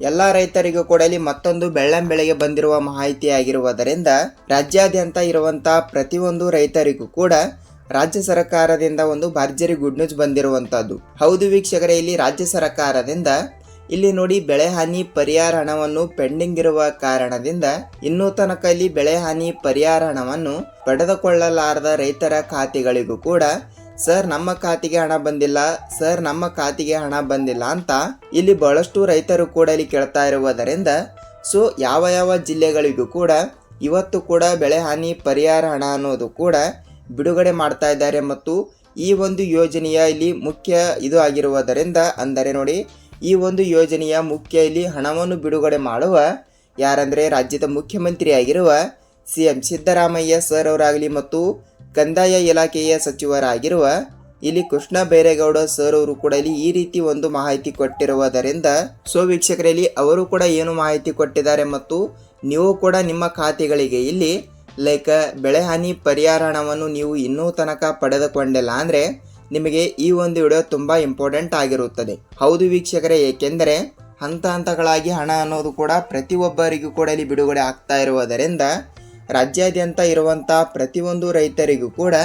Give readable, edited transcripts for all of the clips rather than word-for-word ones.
ಎಲ್ಲ ರೈತರಿಗೂ ಕೂಡ ಇಲ್ಲಿ ಮತ್ತೊಂದು ಬೆಳ್ಳಂಬೆಳಗ್ಗೆ ಬಂದಿರುವ ಮಾಹಿತಿಯಾಗಿರುವುದರಿಂದ ರಾಜ್ಯಾದ್ಯಂತ ಇರುವಂತಹ ಪ್ರತಿಯೊಂದು ರೈತರಿಗೂ ಕೂಡ ರಾಜ್ಯ ಸರ್ಕಾರದಿಂದ ಒಂದು ಭರ್ಜರಿ ಗುಡ್ ನ್ಯೂಸ್ ಬಂದಿರುವಂತದ್ದು. ಹೌದು ವೀಕ್ಷಕರೇ, ಇಲ್ಲಿ ರಾಜ್ಯ ಸರ್ಕಾರದಿಂದ ಇಲ್ಲಿ ನೋಡಿ ಬೆಳೆ ಹಾನಿ ಪರಿಹಾರ ಹಣವನ್ನು ಪೆಂಡಿಂಗ್ ಇರುವ ಕಾರಣದಿಂದ ಇನ್ನೂ ತನಕ ಇಲ್ಲಿ ಬೆಳೆ ಹಾನಿ ಪರಿಹಾರ ಹಣವನ್ನು ಪಡೆದುಕೊಳ್ಳಲಾರದ ರೈತರ ಖಾತೆಗಳಿಗೂ ಕೂಡ ಸರ್ ನಮ್ಮ ಖಾತೆಗೆ ಹಣ ಬಂದಿಲ್ಲ, ಸರ್ ನಮ್ಮ ಖಾತೆಗೆ ಹಣ ಬಂದಿಲ್ಲ ಅಂತ ಇಲ್ಲಿ ಬಹಳಷ್ಟು ರೈತರು ಕೂಡ ಇಲ್ಲಿ ಕೇಳ್ತಾ ಇರುವುದರಿಂದ ಸೊ ಯಾವ ಜಿಲ್ಲೆಗಳಿಗೂ ಕೂಡ ಇವತ್ತು ಕೂಡ ಬೆಳೆ ಹಾನಿ ಪರಿಹಾರ ಹಣ ಅನ್ನೋದು ಕೂಡ ಬಿಡುಗಡೆ ಮಾಡ್ತಾ ಇದ್ದಾರೆ. ಮತ್ತು ಈ ಒಂದು ಯೋಜನೆಯ ಇಲ್ಲಿ ಮುಖ್ಯ ಇದು ಆಗಿರುವುದರಿಂದ ಅಂದರೆ ನೋಡಿ ಈ ಒಂದು ಯೋಜನೆಯ ಮುಖ್ಯ ಇಲ್ಲಿ ಹಣವನ್ನು ಬಿಡುಗಡೆ ಮಾಡುವ ಯಾರಂದರೆ ರಾಜ್ಯದ ಮುಖ್ಯಮಂತ್ರಿ ಆಗಿರುವ CM ಸಿದ್ದರಾಮಯ್ಯ ಸರ್ ಅವರಾಗಲಿ ಮತ್ತು ಕಂದಾಯ ಇಲಾಖೆಯ ಸಚಿವರಾಗಿರುವ ಇಲ್ಲಿ ಕೃಷ್ಣ ಬೈರೇಗೌಡ ಸರ್ ಅವರು ಕೂಡ ಇಲ್ಲಿ ಈ ರೀತಿ ಒಂದು ಮಾಹಿತಿ ಕೊಟ್ಟಿರುವುದರಿಂದ ಸೊ ವೀಕ್ಷಕರಲ್ಲಿ ಅವರು ಕೂಡ ಏನು ಮಾಹಿತಿ ಕೊಟ್ಟಿದ್ದಾರೆ ಮತ್ತು ನೀವು ಕೂಡ ನಿಮ್ಮ ಖಾತೆಗಳಿಗೆ ಇಲ್ಲಿ ಲೈಕ್ ಬೆಳೆ ಹಾನಿ ಪರಿಹಾರ ಹಣವನ್ನು ನೀವು ಇನ್ನೂ ತನಕ ಪಡೆದುಕೊಂಡಿಲ್ಲ ಅಂದರೆ ನಿಮಗೆ ಈ ಒಂದು ವಿಡಿಯೋ ತುಂಬ ಇಂಪಾರ್ಟೆಂಟ್ ಆಗಿರುತ್ತದೆ. ಹೌದು ವೀಕ್ಷಕರೇ, ಏಕೆಂದರೆ ಹಂತ ಹಂತಗಳಾಗಿ ಹಣ ಅನ್ನೋದು ಕೂಡ ಪ್ರತಿಯೊಬ್ಬರಿಗೂ ಕೂಡ ಇಲ್ಲಿ ಬಿಡುಗಡೆ ಆಗ್ತಾ ಇರುವುದರಿಂದ ರಾಜ್ಯಾದ್ಯಂತ ಇರುವಂಥ ಪ್ರತಿಯೊಂದು ರೈತರಿಗೂ ಕೂಡ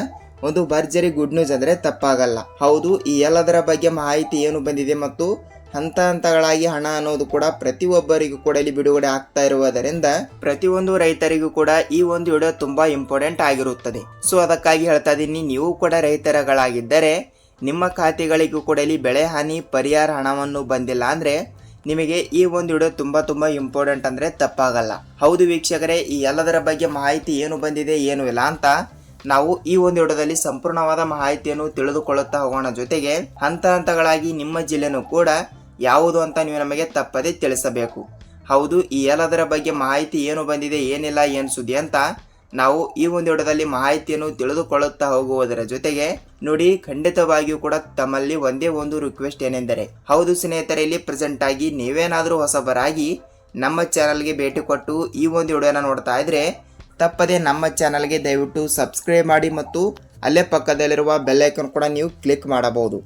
ಒಂದು ಭರ್ಜರಿ ಗುಡ್ ನ್ಯೂಸ್ ಅಂದರೆ ತಪ್ಪಾಗಲ್ಲ. ಹೌದು, ಈ ಎಲ್ಲದರ ಬಗ್ಗೆ ಮಾಹಿತಿ ಏನು ಬಂದಿದೆ ಮತ್ತು ಹಂತ ಹಂತಗಳಾಗಿ ಹಣ ಅನ್ನೋದು ಕೂಡ ಪ್ರತಿಯೊಬ್ಬರಿಗೂ ಕೂಡ ಇಲ್ಲಿ ಬಿಡುಗಡೆ ಆಗ್ತಾ ಇರುವುದರಿಂದ ಪ್ರತಿಯೊಂದು ರೈತರಿಗೂ ಕೂಡ ಈ ಒಂದು ವಿಡಿಯೋ ತುಂಬಾ ಇಂಪಾರ್ಟೆಂಟ್ ಆಗಿರುತ್ತದೆ. ಸೊ ಅದಕ್ಕಾಗಿ ಹೇಳ್ತಾ ಇದ್ದೀನಿ, ನೀವು ಕೂಡ ರೈತರುಗಳಾಗಿದ್ದರೆ ನಿಮ್ಮ ಖಾತೆಗಳಿಗೂ ಕೂಡ ಇಲ್ಲಿ ಬೆಳೆ ಹಾನಿ ಪರಿಹಾರ ಹಣವನ್ನು ಬಂದಿಲ್ಲ ಅಂದ್ರೆ ನಿಮಗೆ ಈ ಒಂದು ವಿಡಿಯೋ ತುಂಬಾ ಇಂಪಾರ್ಟೆಂಟ್ ಅಂದ್ರೆ ತಪ್ಪಾಗಲ್ಲ. ಹೌದು ವೀಕ್ಷಕರೇ, ಈ ಎಲ್ಲದರ ಬಗ್ಗೆ ಮಾಹಿತಿ ಏನು ಬಂದಿದೆ ಏನು ಇಲ್ಲ ಅಂತ ನಾವು ಈ ಒಂದು ವಿಡಿಯೋದಲ್ಲಿ ಸಂಪೂರ್ಣವಾದ ಮಾಹಿತಿಯನ್ನು ತಿಳಿದುಕೊಳ್ಳುತ್ತಾ ಹೋಗೋಣ. ಜೊತೆಗೆ ಹಂತ ಹಂತಗಳಾಗಿ ನಿಮ್ಮ ಜಿಲ್ಲೆನೂ ಕೂಡ ಯಾವುದು ಅಂತ ನೀವು ನಮಗೆ ತಪ್ಪದೆ ತಿಳಿಸಬೇಕು. ಹೌದು, ಈ ಎಲ್ಲದರ ಬಗ್ಗೆ ಮಾಹಿತಿ ಏನು ಬಂದಿದೆ ಏನಿಲ್ಲ ಏನು ಸುದ್ದಿ ಅಂತ ನಾವು ಈ ಒಂದು ವಿಡಿಯೋದಲ್ಲಿ ಮಾಹಿತಿಯನ್ನು ತಿಳಿದುಕೊಳ್ಳುತ್ತಾ ಹೋಗುವುದರ ಜೊತೆಗೆ ನೋಡಿ, ಖಂಡಿತವಾಗಿಯೂ ಕೂಡ ತಮ್ಮಲ್ಲಿ ಒಂದೇ ಒಂದು ರಿಕ್ವೆಸ್ಟ್ ಏನೆಂದರೆ ಹೌದು ಸ್ನೇಹಿತರೆ, ಇಲ್ಲಿ ಪ್ರೆಸೆಂಟ್ ಆಗಿ ನೀವೇನಾದರೂ ಹೊಸಬರಾಗಿ ನಮ್ಮ ಚಾನಲ್ಗೆ ಭೇಟಿ ಕೊಟ್ಟು ಈ ಒಂದು ವಿಡಿಯೋನ ನೋಡ್ತಾ ಇದ್ರೆ ತಪ್ಪದೆ ನಮ್ಮ ಚಾನಲ್ಗೆ ದಯವಿಟ್ಟು ಸಬ್ಸ್ಕ್ರೈಬ್ ಮಾಡಿ ಮತ್ತು ಅಲ್ಲೇ ಪಕ್ಕದಲ್ಲಿರುವ ಬೆಲ್ ಐಕಾನ್ ಕೂಡ ನೀವು ಕ್ಲಿಕ್ ಮಾಡಬಹುದು.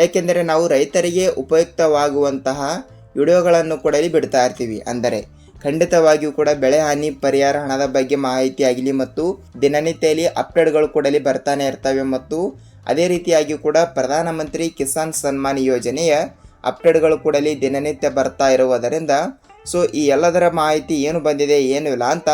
ಏಕೆಂದರೆ ನಾವು ರೈತರಿಗೆ ಉಪಯುಕ್ತವಾಗುವಂತಹ ವಿಡಿಯೋಗಳನ್ನು ಕೂಡ ಇಲ್ಲಿ ಬಿಡ್ತಾ ಇರ್ತೀವಿ. ಅಂದರೆ ಖಂಡಿತವಾಗಿಯೂ ಕೂಡ ಬೆಳೆ ಹಾನಿ ಪರಿಹಾರ ಹಣದ ಬಗ್ಗೆ ಮಾಹಿತಿ ಆಗಲಿ ಮತ್ತು ದಿನನಿತ್ಯದಲ್ಲಿ ಅಪ್ಡೇಟ್ಗಳು ಕೂಡ ಇಲ್ಲಿ ಬರ್ತಾನೆ ಇರ್ತವೆ ಮತ್ತು ಅದೇ ರೀತಿಯಾಗಿ ಕೂಡ ಪ್ರಧಾನಮಂತ್ರಿ ಕಿಸಾನ್ ಸನ್ಮಾನ್ ಯೋಜನೆಯ ಅಪ್ಡೇಟ್ಗಳು ಕೂಡ ಇಲ್ಲಿ ದಿನನಿತ್ಯ ಬರ್ತಾ ಇರುವುದರಿಂದ ಸೊ ಈ ಎಲ್ಲದರ ಮಾಹಿತಿ ಏನು ಬಂದಿದೆ ಏನು ಇಲ್ಲ ಅಂತ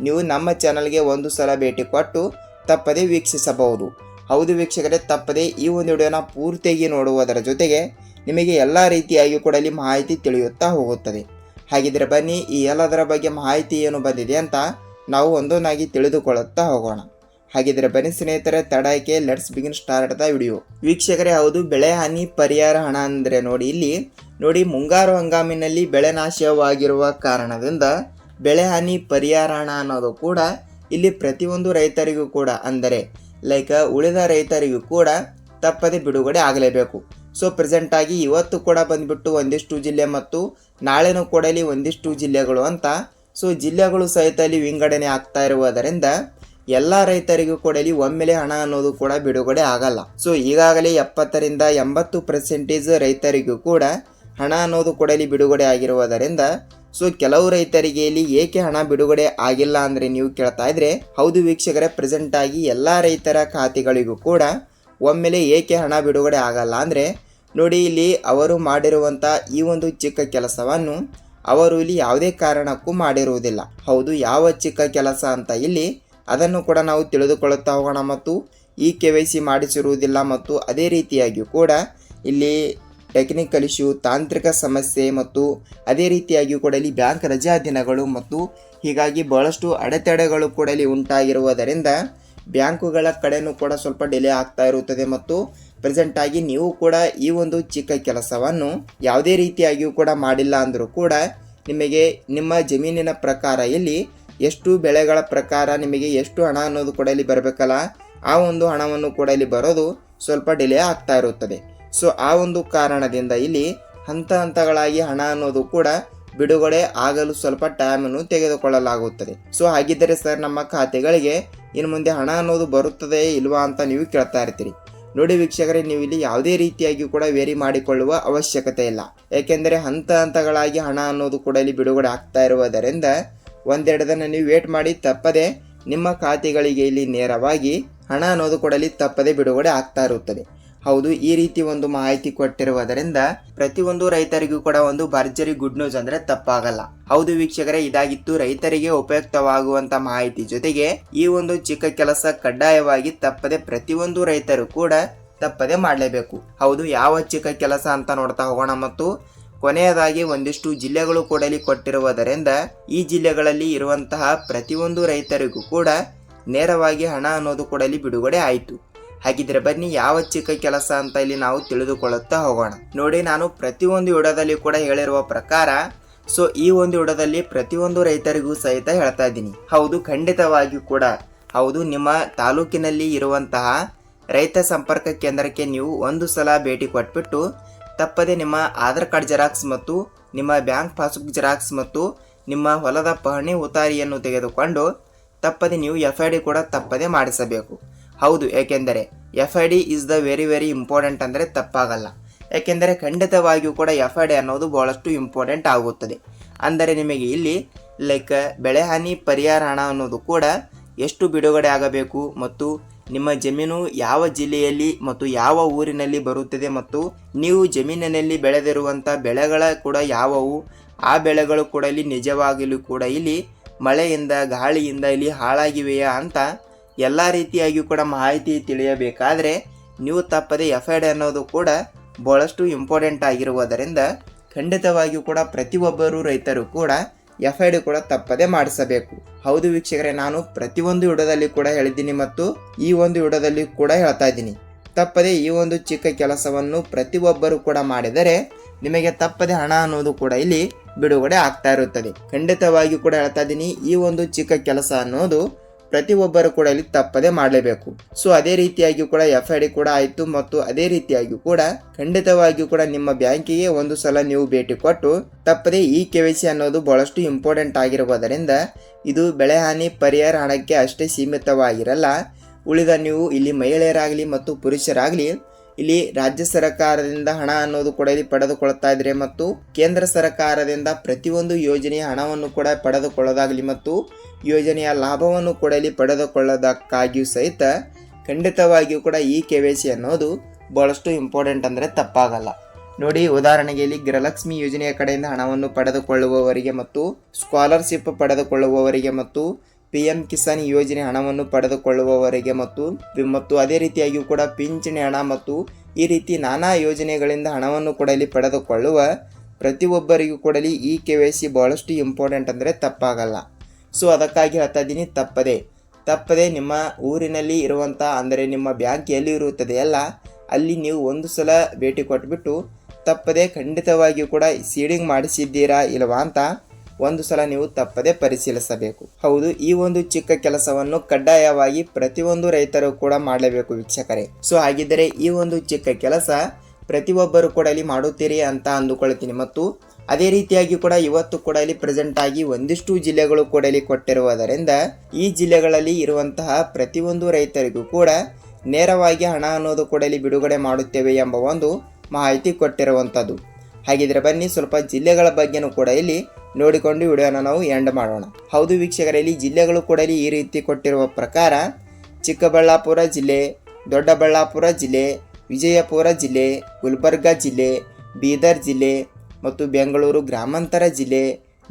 ನೀವು ನಮ್ಮ ಚಾನಲ್ಗೆ ಒಂದು ಸಲ ಭೇಟಿ ಕೊಟ್ಟು ತಪ್ಪದೇ ವೀಕ್ಷಿಸಬಹುದು. ಹೌದು ವೀಕ್ಷಕರೇ, ತಪ್ಪದೆ ಈ ಒಂದು ವಿಡಿಯೋನ ಪೂರ್ತಿಯಾಗಿ ನೋಡುವುದರ ಜೊತೆಗೆ ನಿಮಗೆ ಎಲ್ಲ ರೀತಿಯಾಗಿ ಕೂಡ ಇಲ್ಲಿ ಮಾಹಿತಿ ತಿಳಿಯುತ್ತಾ ಹೋಗುತ್ತದೆ. ಹಾಗಿದ್ರೆ ಬನ್ನಿ, ಈ ಎಲ್ಲದರ ಬಗ್ಗೆ ಮಾಹಿತಿ ಏನು ಬಂದಿದೆ ಅಂತ ನಾವು ಒಂದೊಂದಾಗಿ ತಿಳಿದುಕೊಳ್ಳುತ್ತಾ ಹೋಗೋಣ. ಹಾಗಿದ್ರೆ ಬನ್ನಿ ಸ್ನೇಹಿತರೆ, ತಡಕ್ಕೆ let's begin start the video. ವೀಕ್ಷಕರೇ, ಹೌದು, ಬೆಳೆ ಹಾನಿ ಪರಿಹಾರ ಹಣ ಅಂದರೆ ನೋಡಿ ಇಲ್ಲಿ ನೋಡಿ, ಮುಂಗಾರು ಹಂಗಾಮಿನಲ್ಲಿ ಬೆಳೆ ನಾಶವಾಗಿರುವ ಕಾರಣದಿಂದ ಬೆಳೆ ಹಾನಿ ಪರಿಹಾರ ಹಣ ಅನ್ನೋದು ಕೂಡ ಇಲ್ಲಿ ಪ್ರತಿಯೊಂದು ರೈತರಿಗೂ ಕೂಡ ಅಂದರೆ ಲೈಕ್ ಉಳಿದ ರೈತರಿಗೂ ಕೂಡ ತಪ್ಪದೆ ಬಿಡುಗಡೆ ಆಗಲೇಬೇಕು. ಸೊ ಪ್ರೆಸೆಂಟ್ ಆಗಿ ಇವತ್ತು ಕೂಡ ಬಂದ್ಬಿಟ್ಟು ಒಂದಿಷ್ಟು ಜಿಲ್ಲೆ ಮತ್ತು ನಾಳೆನೂ ಕೂಡ ಇಲ್ಲಿ ಒಂದಿಷ್ಟು ಜಿಲ್ಲೆಗಳು ಅಂತ ಸೊ ಜಿಲ್ಲೆಗಳು ಸಹಿತ ಇಲ್ಲಿ ವಿಂಗಡಣೆ ಆಗ್ತಾ ಇರುವುದರಿಂದ ಎಲ್ಲ ರೈತರಿಗೂ ಕೂಡ ಇಲ್ಲಿ ಒಮ್ಮೆಲೆ ಹಣ ಅನ್ನೋದು ಕೂಡ ಬಿಡುಗಡೆ ಆಗಲ್ಲ. ಸೊ ಈಗಾಗಲೇ 70ರಿಂದ 80% ರೈತರಿಗೂ ಕೂಡ ಹಣ ಅನ್ನೋದು ಕೂಡ ಇಲ್ಲಿ ಬಿಡುಗಡೆ ಆಗಿರುವುದರಿಂದ ಸೊ ಕೆಲವು ರೈತರಿಗೆ ಇಲ್ಲಿ ಏಕೆ ಹಣ ಬಿಡುಗಡೆ ಆಗಿಲ್ಲ ಅಂದರೆ ನೀವು ಕೇಳ್ತಾ ಇದ್ರೆ ಹೌದು ವೀಕ್ಷಕರೇ, ಪ್ರೆಸೆಂಟ್ ಆಗಿ ಎಲ್ಲ ರೈತರ ಖಾತೆಗಳಿಗೂ ಕೂಡ ಒಮ್ಮೆಲೆ ಏಕೆ ಹಣ ಬಿಡುಗಡೆ ಆಗಲ್ಲ ಅಂದರೆ ನೋಡಿ, ಇಲ್ಲಿ ಅವರು ಮಾಡಿರುವಂಥ ಈ ಒಂದು ಚಿಕ್ಕ ಕೆಲಸವನ್ನು ಅವರು ಇಲ್ಲಿ ಯಾವುದೇ ಕಾರಣಕ್ಕೂ ಮಾಡಿರುವುದಿಲ್ಲ. ಹೌದು, ಯಾವ ಚಿಕ್ಕ ಕೆಲಸ ಅಂತ ಇಲ್ಲಿ ಅದನ್ನು ಕೂಡ ನಾವು ತಿಳಿದುಕೊಳ್ಳುತ್ತಾ ಹೋಗೋಣ. ಮತ್ತು ಈ KYC ಮಾಡಿಸಿರುವುದಿಲ್ಲ ಮತ್ತು ಅದೇ ರೀತಿಯಾಗಿಯೂ ಕೂಡ ಇಲ್ಲಿ ಟೆಕ್ನಿಕಲ್ ಇಶ್ಯೂ, ತಾಂತ್ರಿಕ ಸಮಸ್ಯೆ ಮತ್ತು ಅದೇ ರೀತಿಯಾಗಿಯೂ ಕೂಡ ಇಲ್ಲಿ ಬ್ಯಾಂಕ್ ರಜಾ ದಿನಗಳು ಮತ್ತು ಹೀಗಾಗಿ ಬಹಳಷ್ಟು ಅಡೆತಡೆಗಳು ಕೂಡ ಇಲ್ಲಿ ಉಂಟಾಗಿರುವುದರಿಂದ ಬ್ಯಾಂಕುಗಳ ಕಡೆನೂ ಕೂಡ ಸ್ವಲ್ಪ ಡಿಲೇ ಆಗ್ತಾ ಇರುತ್ತದೆ. ಮತ್ತು ಪ್ರೆಸೆಂಟ್ ಆಗಿ ನೀವು ಕೂಡ ಈ ಒಂದು ಚಿಕ್ಕ ಕೆಲಸವನ್ನು ಯಾವುದೇ ರೀತಿಯಾಗಿಯೂ ಕೂಡ ಮಾಡಿಲ್ಲ ಅಂದರೂ ಕೂಡ ನಿಮಗೆ ನಿಮ್ಮ ಜಮೀನಿನ ಪ್ರಕಾರ ಇಲ್ಲಿ ಎಷ್ಟು ಬೆಳೆಗಳ ಪ್ರಕಾರ ನಿಮಗೆ ಎಷ್ಟು ಹಣ ಅನ್ನೋದು ಕೂಡ ಇಲ್ಲಿ ಬರಬೇಕಲ್ಲ, ಆ ಒಂದು ಹಣವನ್ನು ಕೂಡ ಇಲ್ಲಿ ಬರೋದು ಸ್ವಲ್ಪ ಡಿಲೇ ಆಗ್ತಾ ಇರುತ್ತದೆ. ಸೊ ಆ ಒಂದು ಕಾರಣದಿಂದ ಇಲ್ಲಿ ಹಂತ ಹಂತಗಳಾಗಿ ಹಣ ಅನ್ನೋದು ಕೂಡ ಬಿಡುಗಡೆ ಆಗಲು ಸ್ವಲ್ಪ ಟೈಮನ್ನು ತೆಗೆದುಕೊಳ್ಳಲಾಗುತ್ತದೆ. ಸೊ ಹಾಗಿದ್ದರೆ ಸರ್ ನಮ್ಮ ಖಾತೆಗಳಿಗೆ ಇನ್ನು ಮುಂದೆ ಹಣ ಅನ್ನೋದು ಬರುತ್ತದೆ ಇಲ್ವಾ ಅಂತ ನೀವು ಕೇಳ್ತಾ ಇರ್ತೀರಿ. ನೋಡಿ ವೀಕ್ಷಕರೇ, ನೀವು ಇಲ್ಲಿ ಯಾವುದೇ ರೀತಿಯಾಗಿ ಕೂಡ ವೇರಿ ಮಾಡಿಕೊಳ್ಳುವ ಅವಶ್ಯಕತೆ ಇಲ್ಲ. ಏಕೆಂದರೆ ಹಂತ ಹಂತಗಳಾಗಿ ಹಣ ಅನ್ನೋದು ಕೂಡ ಇಲ್ಲಿ ಬಿಡುಗಡೆ ಆಗ್ತಾ ಇರುವುದರಿಂದ ಒಂದೆರಡು ದಿನ ನೀವು ವೇಟ್ ಮಾಡಿ, ತಪ್ಪದೆ ನಿಮ್ಮ ಖಾತೆಗಳಿಗೆ ಇಲ್ಲಿ ನೇರವಾಗಿ ಹಣ ಅನ್ನೋದು ಕೂಡ ಇಲ್ಲಿ ತಪ್ಪದೆ ಬಿಡುಗಡೆ ಆಗ್ತಾ ಇರುತ್ತದೆ. ಹೌದು, ಈ ರೀತಿ ಒಂದು ಮಾಹಿತಿ ಕೊಟ್ಟಿರುವುದರಿಂದ ಪ್ರತಿಯೊಂದು ರೈತರಿಗೂ ಕೂಡ ಒಂದು ಭರ್ಜರಿ ಗುಡ್ ನ್ಯೂಸ್ ಅಂದ್ರೆ ತಪ್ಪಾಗಲ್ಲ. ಹೌದು ವೀಕ್ಷಕರೇ, ಇದಾಗಿತ್ತು ರೈತರಿಗೆ ಉಪಯುಕ್ತವಾಗುವಂತ ಮಾಹಿತಿ. ಜೊತೆಗೆ ಈ ಒಂದು ಚಿಕ್ಕ ಕೆಲಸ ಕಡ್ಡಾಯವಾಗಿ ತಪ್ಪದೆ ಪ್ರತಿಯೊಂದು ರೈತರು ಕೂಡ ತಪ್ಪದೆ ಮಾಡಲೇಬೇಕು. ಹೌದು, ಯಾವ ಚಿಕ್ಕ ಕೆಲಸ ಅಂತ ನೋಡ್ತಾ ಹೋಗೋಣ. ಮತ್ತು ಕೊನೆಯದಾಗಿ ಒಂದಿಷ್ಟು ಜಿಲ್ಲೆಗಳು ಕೂಡ ಇಲ್ಲಿ ಕೊಟ್ಟಿರುವುದರಿಂದ ಈ ಜಿಲ್ಲೆಗಳಲ್ಲಿ ಇರುವಂತಹ ಪ್ರತಿಯೊಂದು ರೈತರಿಗೂ ಕೂಡ ನೇರವಾಗಿ ಹಣ ಅನ್ನೋದು ಕೂಡ ಇಲ್ಲಿ ಬಿಡುಗಡೆ ಆಯಿತು. ಹಾಗಿದ್ರೆ ಬನ್ನಿ ಯಾವ ಚಿಕ್ಕ ಕೆಲಸ ಅಂತ ಇಲ್ಲಿ ನಾವು ತಿಳಿದುಕೊಳ್ಳುತ್ತಾ ಹೋಗೋಣ. ನೋಡಿ, ನಾನು ಪ್ರತಿಯೊಂದು ವಿಡಿಯೋದಲ್ಲಿ ಕೂಡ ಹೇಳಿರುವ ಪ್ರಕಾರ ಈ ಒಂದು ವಿಡಿಯೋದಲ್ಲಿ ಪ್ರತಿಯೊಂದು ರೈತರಿಗೂ ಸಹಿತ ಹೇಳ್ತಾ ಇದ್ದೀನಿ. ಹೌದು, ಖಂಡಿತವಾಗಿಯೂ ಕೂಡ ಹೌದು, ನಿಮ್ಮ ತಾಲೂಕಿನಲ್ಲಿ ಇರುವಂತಹ ರೈತ ಸಂಪರ್ಕ ಕೇಂದ್ರಕ್ಕೆ ನೀವು ಒಂದು ಸಲ ಭೇಟಿ ಕೊಟ್ಬಿಟ್ಟು ತಪ್ಪದೆ ನಿಮ್ಮ ಆಧಾರ್ ಕಾರ್ಡ್ ಜೆರಾಕ್ಸ್ ಮತ್ತು ನಿಮ್ಮ ಬ್ಯಾಂಕ್ ಪಾಸ್ಬುಕ್ ಜೆರಾಕ್ಸ್ ಮತ್ತು ನಿಮ್ಮ ಹೊಲದ ಪಹಣಿ ಉತಾರಿಯನ್ನು ತೆಗೆದುಕೊಂಡು ತಪ್ಪದೆ ನೀವು FID ಕೂಡ ತಪ್ಪದೆ ಮಾಡಿಸಬೇಕು. ಹೌದು, ಏಕೆಂದರೆ FID is the very very important ಅಂದರೆ ತಪ್ಪಾಗಲ್ಲ. ಏಕೆಂದರೆ ಖಂಡಿತವಾಗಿಯೂ ಕೂಡ FID ಅನ್ನೋದು ಬಹಳಷ್ಟು ಇಂಪಾರ್ಟೆಂಟ್ ಆಗುತ್ತದೆ. ಅಂದರೆ ನಿಮಗೆ ಇಲ್ಲಿ ಬೆಳೆ ಹಾನಿ ಪರಿಹಾರ ಹಣ ಅನ್ನೋದು ಕೂಡ ಎಷ್ಟು ಬಿಡುಗಡೆ ಆಗಬೇಕು ಮತ್ತು ನಿಮ್ಮ ಜಮೀನು ಯಾವ ಜಿಲ್ಲೆಯಲ್ಲಿ ಮತ್ತು ಯಾವ ಊರಿನಲ್ಲಿ ಬರುತ್ತದೆ ಮತ್ತು ನೀವು ಜಮೀನಿನಲ್ಲಿ ಬೆಳೆದಿರುವಂಥ ಬೆಳೆಗಳ ಕೂಡ ಯಾವುವು, ಆ ಬೆಳೆಗಳು ಕೂಡ ಇಲ್ಲಿ ನಿಜವಾಗಲೂ ಕೂಡ ಇಲ್ಲಿ ಮಳೆಯಿಂದ ಗಾಳಿಯಿಂದ ಇಲ್ಲಿ ಹಾಳಾಗಿವೆಯಾ ಅಂತ ಎಲ್ಲ ರೀತಿಯಾಗಿಯೂ ಕೂಡ ಮಾಹಿತಿ ತಿಳಿಯಬೇಕಾದರೆ ನೀವು ತಪ್ಪದೆ FID ಅನ್ನೋದು ಕೂಡ ಬಹಳಷ್ಟು ಇಂಪಾರ್ಟೆಂಟ್ ಆಗಿರುವುದರಿಂದ ಖಂಡಿತವಾಗಿಯೂ ಕೂಡ ಪ್ರತಿಯೊಬ್ಬರು ರೈತರು ಕೂಡ FID ಕೂಡ ತಪ್ಪದೆ ಮಾಡಿಸಬೇಕು. ಹೌದು ವೀಕ್ಷಕರೇ, ನಾನು ಪ್ರತಿಯೊಂದು ವಿಡಿಯೋದಲ್ಲಿ ಕೂಡ ಹೇಳಿದ್ದೀನಿ ಮತ್ತು ಈ ಒಂದು ವಿಡಿಯೋದಲ್ಲಿ ಕೂಡ ಹೇಳ್ತಾ ಇದ್ದೀನಿ. ತಪ್ಪದೆ ಈ ಒಂದು ಚಿಕ್ಕ ಕೆಲಸವನ್ನು ಪ್ರತಿಯೊಬ್ಬರು ಕೂಡ ಮಾಡಿದರೆ ನಿಮಗೆ ತಪ್ಪದೆ ಹಣ ಅನ್ನೋದು ಕೂಡ ಇಲ್ಲಿ ಬಿಡುಗಡೆ ಆಗ್ತಾ ಇರುತ್ತದೆ. ಖಂಡಿತವಾಗಿಯೂ ಕೂಡ ಹೇಳ್ತಾ ಇದ್ದೀನಿ, ಈ ಒಂದು ಚಿಕ್ಕ ಕೆಲಸ ಅನ್ನೋದು ಪ್ರತಿಯೊಬ್ಬರು ಕೂಡ ಇಲ್ಲಿ ತಪ್ಪದೆ ಮಾಡಲೇಬೇಕು. ಅದೇ ರೀತಿಯಾಗಿ ಕೂಡ FID ಕೂಡ ಆಯಿತು ಮತ್ತು ಅದೇ ರೀತಿಯಾಗಿ ಕೂಡ ಖಂಡಿತವಾಗಿಯೂ ಕೂಡ ನಿಮ್ಮ ಬ್ಯಾಂಕಿಗೆ ಒಂದು ಸಲ ನೀವು ಭೇಟಿ ಕೊಟ್ಟು ತಪ್ಪದೆ ಈ KYC ಅನ್ನೋದು ಬಹಳಷ್ಟು ಇಂಪಾರ್ಟೆಂಟ್ ಆಗಿರುವುದರಿಂದ ಇದು ಬೆಳೆ ಹಾನಿ ಪರಿಹಾರ ಹಣಕ್ಕೆ ಅಷ್ಟೇ ಸೀಮಿತವಾಗಿರಲ್ಲ. ಉಳಿದ ನೀವು ಇಲ್ಲಿ ಮಹಿಳೆಯರಾಗಲಿ ಮತ್ತು ಪುರುಷರಾಗಲಿ ಇಲ್ಲಿ ರಾಜ್ಯ ಸರ್ಕಾರದಿಂದ ಹಣ ಅನ್ನೋದು ಕೂಡ ಇಲ್ಲಿ ಪಡೆದುಕೊಳ್ತಾ ಇದ್ರೆ ಮತ್ತು ಕೇಂದ್ರ ಸರ್ಕಾರದಿಂದ ಪ್ರತಿಯೊಂದು ಯೋಜನೆಯ ಹಣವನ್ನು ಕೂಡ ಪಡೆದುಕೊಳ್ಳೋದಾಗಲಿ ಮತ್ತು ಯೋಜನೆಯ ಲಾಭವನ್ನು ಕೂಡ ಇಲ್ಲಿ ಪಡೆದುಕೊಳ್ಳೋದಕ್ಕಾಗಿಯೂ ಸಹಿತ ಖಂಡಿತವಾಗಿಯೂ ಕೂಡ ಈ KYC ಅನ್ನೋದು ಬಹಳಷ್ಟು ಇಂಪಾರ್ಟೆಂಟ್ ಅಂದರೆ ತಪ್ಪಾಗಲ್ಲ. ನೋಡಿ, ಉದಾಹರಣೆಗೆ ಇಲ್ಲಿ ಗೃಹಲಕ್ಷ್ಮಿ ಯೋಜನೆಯ ಕಡೆಯಿಂದ ಹಣವನ್ನು ಪಡೆದುಕೊಳ್ಳುವವರಿಗೆ ಮತ್ತು ಸ್ಕಾಲರ್ಶಿಪ್ ಪಡೆದುಕೊಳ್ಳುವವರಿಗೆ ಮತ್ತು PM ಕಿಸಾನ್ ಯೋಜನೆ ಹಣವನ್ನು ಪಡೆದುಕೊಳ್ಳುವವರಿಗೆ ಮತ್ತು ಅದೇ ರೀತಿಯಾಗಿಯೂ ಕೂಡ ಪಿಂಚಣಿ ಹಣ ಮತ್ತು ಈ ರೀತಿ ನಾನಾ ಯೋಜನೆಗಳಿಂದ ಹಣವನ್ನು ಕೂಡ ಇಲ್ಲಿ ಪಡೆದುಕೊಳ್ಳುವ ಪ್ರತಿಯೊಬ್ಬರಿಗೂ ಕೂಡ ಈ KYC ಬಹಳಷ್ಟು ಇಂಪಾರ್ಟೆಂಟ್ ಅಂದರೆ ತಪ್ಪಾಗಲ್ಲ. ಅದಕ್ಕಾಗಿ ಹೇಳ್ತಾ ಇದ್ದೀನಿ, ತಪ್ಪದೆ ನಿಮ್ಮ ಊರಿನಲ್ಲಿ ಇರುವಂಥ ಅಂದರೆ ನಿಮ್ಮ ಬ್ಯಾಂಕ್ ಎಲ್ಲಿ ಇರುತ್ತದೆಯಲ್ಲ ಅಲ್ಲಿ ನೀವು ಒಂದು ಸಲ ಭೇಟಿ ಕೊಟ್ಬಿಟ್ಟು ತಪ್ಪದೆ ಖಂಡಿತವಾಗಿಯೂ ಕೂಡ ಸೀಡಿಂಗ್ ಮಾಡಿಸಿದ್ದೀರಾ ಇಲ್ವಾ ಅಂತ ಒಂದು ಸಲ ನೀವು ತಪ್ಪದೆ ಪರಿಶೀಲಿಸಬೇಕು. ಹೌದು, ಈ ಒಂದು ಚಿಕ್ಕ ಕೆಲಸವನ್ನು ಕಡ್ಡಾಯವಾಗಿ ಪ್ರತಿಯೊಂದು ರೈತರು ಕೂಡ ಮಾಡಲೇಬೇಕು ವೀಕ್ಷಕರೇ. ಹಾಗಿದ್ದರೆ ಈ ಒಂದು ಚಿಕ್ಕ ಕೆಲಸ ಪ್ರತಿಯೊಬ್ಬರು ಕೂಡ ಇಲ್ಲಿ ಮಾಡುತ್ತೀರಿ ಅಂತ ಅಂದುಕೊಳ್ತೀನಿ. ಮತ್ತು ಅದೇ ರೀತಿಯಾಗಿ ಕೂಡ ಇವತ್ತು ಕೂಡ ಇಲ್ಲಿ ಪ್ರೆಸೆಂಟ್ ಆಗಿ ಒಂದಿಷ್ಟು ಜಿಲ್ಲೆಗಳು ಕೂಡ ಇಲ್ಲಿ ಕೊಟ್ಟಿರುವುದರಿಂದ ಈ ಜಿಲ್ಲೆಗಳಲ್ಲಿ ಇರುವಂತಹ ಪ್ರತಿಯೊಂದು ರೈತರಿಗೂ ಕೂಡ ನೇರವಾಗಿ ಹಣ ಅನ್ನೋದು ಕೂಡ ಇಲ್ಲಿ ಬಿಡುಗಡೆ ಮಾಡುತ್ತೇವೆ ಎಂಬ ಒಂದು ಮಾಹಿತಿ ಕೊಟ್ಟಿರುವಂಥದ್ದು. ಹಾಗಿದ್ರೆ ಬನ್ನಿ ಸ್ವಲ್ಪ ಜಿಲ್ಲೆಗಳ ಬಗ್ಗೆನೂ ಕೂಡ ಇಲ್ಲಿ ನೋಡಿಕೊಂಡು ವಿಡಿಯೋನ ನಾವು ಎಂಡ್ ಮಾಡೋಣ. ಹೌದು ವೀಕ್ಷಕರಲ್ಲಿ, ಜಿಲ್ಲೆಗಳು ಕೂಡ ಇಲ್ಲಿ ಈ ರೀತಿ ಕೊಟ್ಟಿರುವ ಪ್ರಕಾರ ಚಿಕ್ಕಬಳ್ಳಾಪುರ ಜಿಲ್ಲೆ, ದೊಡ್ಡಬಳ್ಳಾಪುರ ಜಿಲ್ಲೆ, ವಿಜಯಪುರ ಜಿಲ್ಲೆ, ಗುಲ್ಬರ್ಗ ಜಿಲ್ಲೆ, ಬೀದರ್ ಜಿಲ್ಲೆ ಮತ್ತು ಬೆಂಗಳೂರು ಗ್ರಾಮಾಂತರ ಜಿಲ್ಲೆ,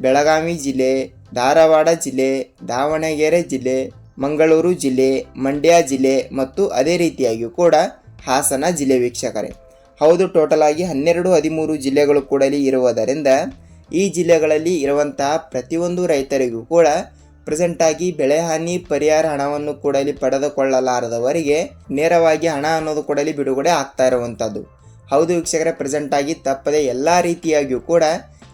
ಬೆಳಗಾವಿ ಜಿಲ್ಲೆ, ಧಾರವಾಡ ಜಿಲ್ಲೆ, ದಾವಣಗೆರೆ ಜಿಲ್ಲೆ, ಮಂಗಳೂರು ಜಿಲ್ಲೆ, ಮಂಡ್ಯ ಜಿಲ್ಲೆ ಮತ್ತು ಅದೇ ರೀತಿಯಾಗಿ ಕೂಡ ಹಾಸನ ಜಿಲ್ಲೆ ವೀಕ್ಷಕರೇ. ಹೌದು, ಟೋಟಲ್ ಆಗಿ 12-13 ಜಿಲ್ಲೆಗಳು ಕೂಡ ಇಲ್ಲಿ ಇರುವುದರಿಂದ ಈ ಜಿಲ್ಲೆಗಳಲ್ಲಿ ಇರುವಂತಹ ಪ್ರತಿಯೊಂದು ರೈತರಿಗೂ ಕೂಡ ಪ್ರೆಸೆಂಟ್ ಆಗಿ ಬೆಳೆ ಹಾನಿ ಪರಿಹಾರ ಹಣವನ್ನು ಕೂಡ ಇಲ್ಲಿ ಪಡೆದುಕೊಳ್ಳಲಾರದವರಿಗೆ ನೇರವಾಗಿ ಹಣ ಅನ್ನೋದು ಕೂಡ ಇಲ್ಲಿ ಬಿಡುಗಡೆ ಆಗ್ತಾ ಇರುವಂಥದ್ದು. ಹೌದು ವೀಕ್ಷಕರೇ, ಪ್ರೆಸೆಂಟ್ ಆಗಿ ತಪ್ಪದೆ ಎಲ್ಲ ರೀತಿಯಾಗಿಯೂ ಕೂಡ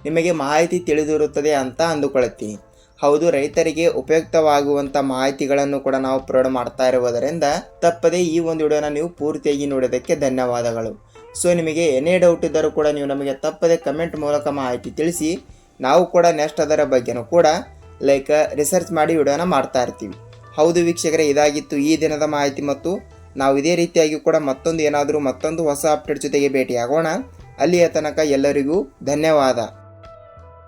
ನಿಮಗೆ ಮಾಹಿತಿ ತಿಳಿದಿರುತ್ತದೆ ಅಂತ ಅಂದುಕೊಳ್ಳುತ್ತೀನಿ. ಹೌದು, ರೈತರಿಗೆ ಉಪಯುಕ್ತವಾಗುವಂಥ ಮಾಹಿತಿಗಳನ್ನು ಕೂಡ ನಾವು ಪ್ರೊವೈಡ್ ಮಾಡ್ತಾ ಇರುವುದರಿಂದ ತಪ್ಪದೆ ಈ ಒಂದು ವಿಡಿಯೋನ ನೀವು ಪೂರ್ತಿಯಾಗಿ ನೋಡೋದಕ್ಕೆ ಧನ್ಯವಾದಗಳು. ನಿಮಗೆ ಏನೇ ಡೌಟ್ ಇದ್ದರೂ ಕೂಡ ನೀವು ನಮಗೆ ತಪ್ಪದೆ ಕಮೆಂಟ್ ಮೂಲಕ ಮಾಹಿತಿ ತಿಳಿಸಿ, ನಾವು ಕೂಡ ನೆಕ್ಸ್ಟ್ ಅದರ ಬಗ್ಗೆನೂ ಕೂಡ ರಿಸರ್ಚ್ ಮಾಡಿ ವಿಡಿಯೋನ ಮಾಡ್ತಾ ಇರ್ತೀವಿ. ಹೌದು ವೀಕ್ಷಕರೇ, ಇದಾಗಿತ್ತು ಈ ದಿನದ ಮಾಹಿತಿ ಮತ್ತು ನಾವು ಇದೇ ರೀತಿಯಾಗಿ ಕೂಡ ಮತ್ತೊಂದು ಹೊಸ ಅಪ್ಡೇಟ್ ಜೊತೆಗೆ ಭೇಟಿಯಾಗೋಣ. ಅಲ್ಲಿಯ ತನಕ ಎಲ್ಲರಿಗೂ ಧನ್ಯವಾದ.